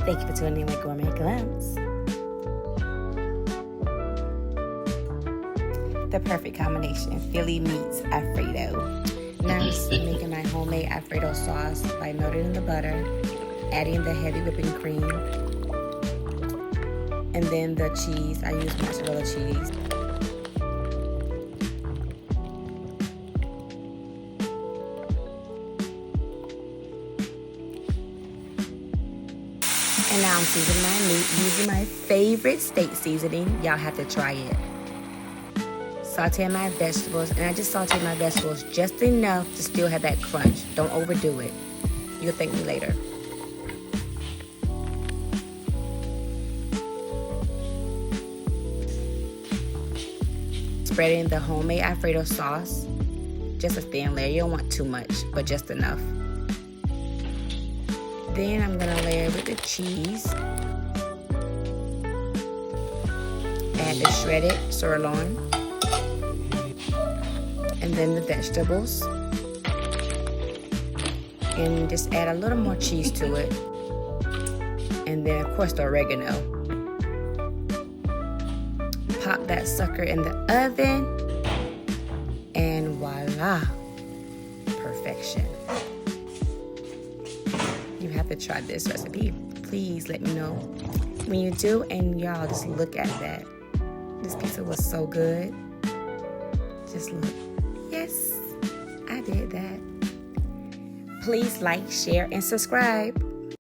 Thank you for tuning in with Gourmet Glimpse. The perfect combination, Philly meets Alfredo. Now I'm making my homemade Alfredo sauce by melting the butter, adding the heavy whipping cream, and then the cheese. I use mozzarella cheese. And now I'm seasoning my meat using my favorite steak seasoning. Y'all have to try it. Saute my vegetables, and I just sauteed my vegetables just enough to still have that crunch. Don't overdo it. You'll thank me later. Spreading the homemade Alfredo sauce. Just a thin layer. You don't want too much, but just enough. Then I'm gonna layer with the cheese. Add the shredded sirloin. And then the vegetables. And just add a little more cheese to it. And then of course the oregano. Pop that sucker in the oven. And voila. Perfection. You have to try this recipe. Please let me know when you do, and y'all just look at that. This pizza was so good. Just look. Yes, I did that. Please like, share, and subscribe.